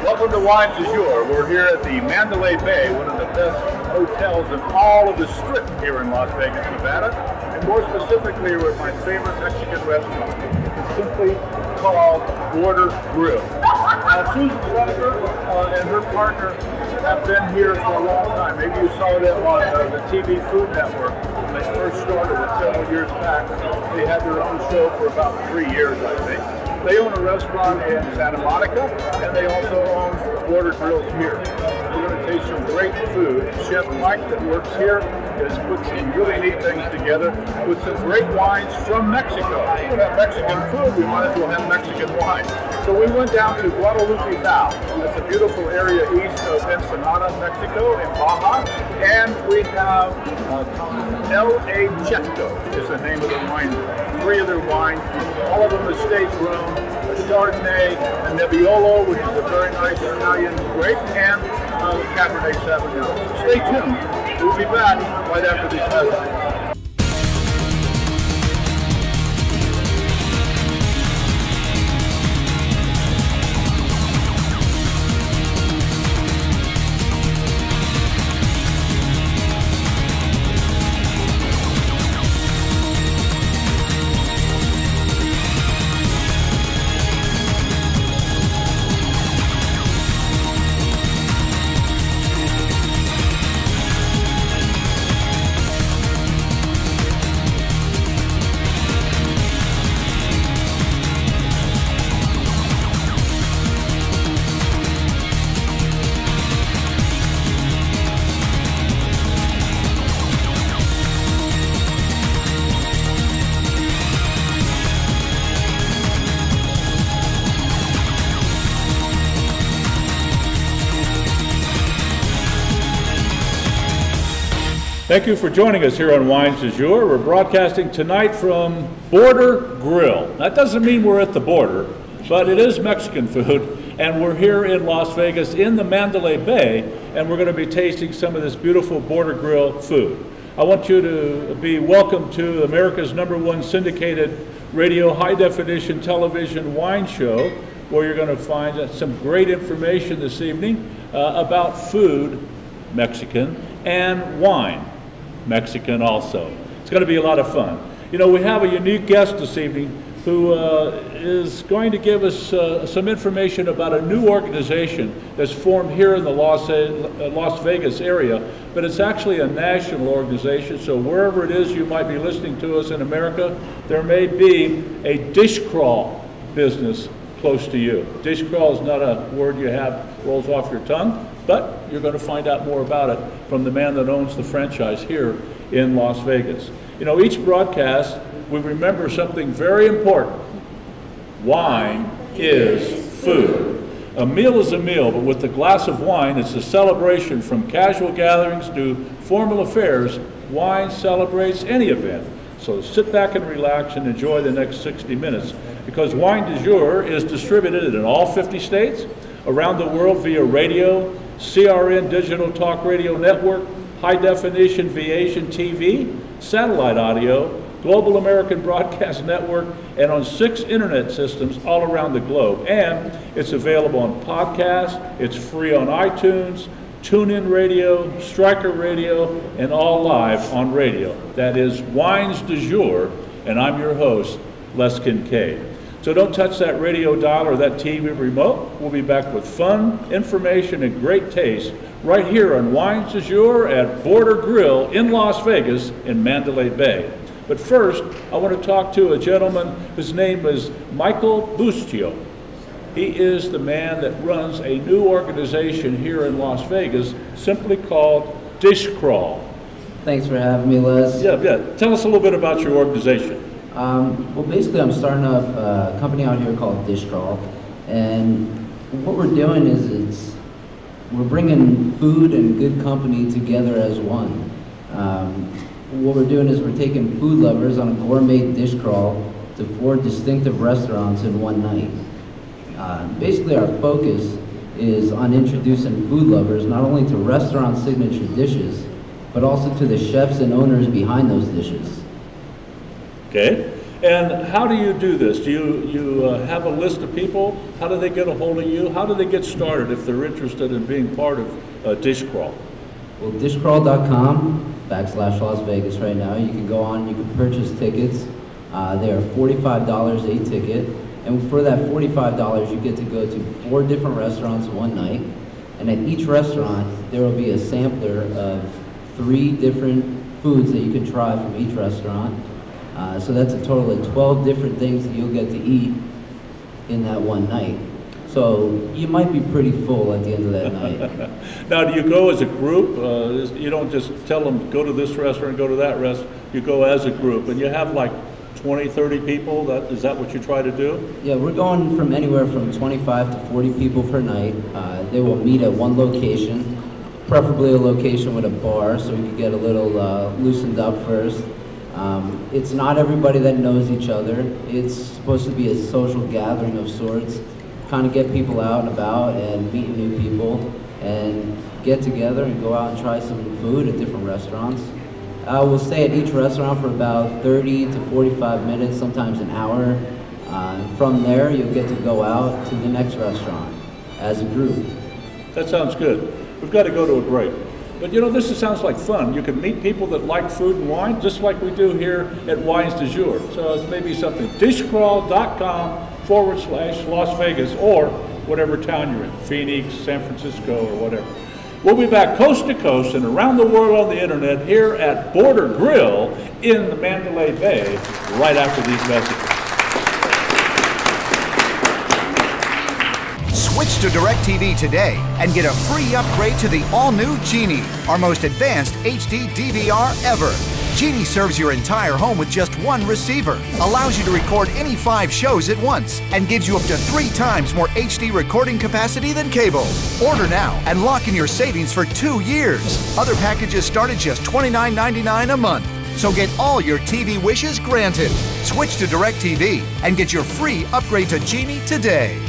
Welcome to Wines du Jour. We're here at the Mandalay Bay, one of the best hotels in all of the Strip here in Las Vegas, Nevada. And more specifically, we're at my favorite Mexican restaurant. It's simply called Border Grill. Susan Seneca and her partner have been here for a long time. Maybe you saw them on the TV Food Network when they first started it several years back. They had their own show for about 3 years, I think. They own a restaurant in Santa Monica, and they also own Border Grills here. We're going to taste some great food. Chef Mike that works here has put some really neat things together with some great wines from Mexico. If we have Mexican food, we might as well have Mexican wine. So we went down to Guadalupe Val. That's a beautiful area east of Ensenada, Mexico, in Baja. And we have Ep33 is the name of the wine. 3 of their wines, all of them estate grown, a Chardonnay, a Nebbiolo, which is a very nice Italian grape, and Cabernet Sauvignon. Stay tuned. We'll be back right after these messages. Thank you for joining us here on Wines du Jour. We're broadcasting tonight from Border Grill. That doesn't mean we're at the border, but it is Mexican food, and we're here in Las Vegas in the Mandalay Bay, and we're going to be tasting some of this beautiful Border Grill food. I want you to be welcome to America's #1 syndicated radio high-definition television wine show, where you're going to find some great information this evening about food, Mexican, and wine, Mexican also. It's going to be a lot of fun. You know, we have a unique guest this evening who is going to give us some information about a new organization that's formed here in the Las Vegas area, but it's actually a national organization, so wherever it is you might be listening to us in America, there may be a dish crawl business close to you. Dish crawl is not a word you have rolls off your tongue, but you're going to find out more about it from the man that owns the franchise here in Las Vegas. You know, each broadcast, we remember something very important. Wine is food. A meal is a meal, but with the glass of wine, it's a celebration. From casual gatherings to formal affairs, wine celebrates any event. So sit back and relax and enjoy the next 60 minutes, because Wine du Jour is distributed in all 50 states, around the world via radio, CRN Digital Talk Radio Network, High Definition Viation TV, satellite audio, Global American Broadcast Network, and on 6 internet systems all around the globe. And it's available on podcast, it's free on iTunes, TuneIn Radio, Stryker Radio, and all live on radio. That is Wines du Jour, and I'm your host, Les Kincaid. So don't touch that radio dial or that TV remote. We'll be back with fun, information, and great taste right here on Wines du Jour at Border Grill in Las Vegas in Mandalay Bay. But first, I want to talk to a gentleman whose name is Michael Bustio. He is the man that runs a new organization here in Las Vegas simply called Dish Crawl. Thanks for having me, Les. Yeah. Tell us a little bit about your organization. Well, basically, I'm starting up a company out here called Dish Crawl, and what we're doing is we're bringing food and good company together as one. What we're doing is we're taking food lovers on a gourmet dish crawl to 4 distinctive restaurants in one night. Basically, our focus is on introducing food lovers not only to restaurant signature dishes, but also to the chefs and owners behind those dishes. Okay. And how do you do this? Do you have a list of people? How do they get a hold of you? How do they get started if they're interested in being part of Dish Crawl? Well, dishcrawl.com/Las Vegas right now. You can go on, you can purchase tickets. They are $45 a ticket. And for that $45, you get to go to 4 different restaurants one night. And at each restaurant, there will be a sampler of 3 different foods that you can try from each restaurant. So that's a total of 12 different things that you'll get to eat in that one night. So you might be pretty full at the end of that night. Now, do you go as a group? You don't just tell them, go to this restaurant, go to that restaurant. You go as a group, and you have like 20, 30 people? Is that what you try to do? Yeah, we're going from anywhere from 25 to 40 people per night. They will meet at one location, preferably a location with a bar, so we can get a little loosened up first. It's not everybody that knows each other. It's supposed to be a social gathering of sorts, kind of get people out and about and meet new people and get together and go out and try some food at different restaurants. We'll stay at each restaurant for about 30 to 45 minutes, sometimes an hour. From there, you'll get to go out to the next restaurant as a group. That sounds good. We've got to go to a break. But you know, this sounds like fun. You can meet people that like food and wine, just like we do here at Wines du Jour. So it's maybe something. Dishcrawl.com/Las Vegas, or whatever town you're in, Phoenix, San Francisco, or whatever. We'll be back coast to coast and around the world on the internet here at Border Grill in the Mandalay Bay right after these messages. Switch to DirecTV today and get a free upgrade to the all-new Genie, our most advanced HD DVR ever. Genie serves your entire home with just one receiver, allows you to record any 5 shows at once, and gives you up to 3 times more HD recording capacity than cable. Order now and lock in your savings for 2 years. Other packages start at just $29.99 a month. So get all your TV wishes granted. Switch to DirecTV and get your free upgrade to Genie today.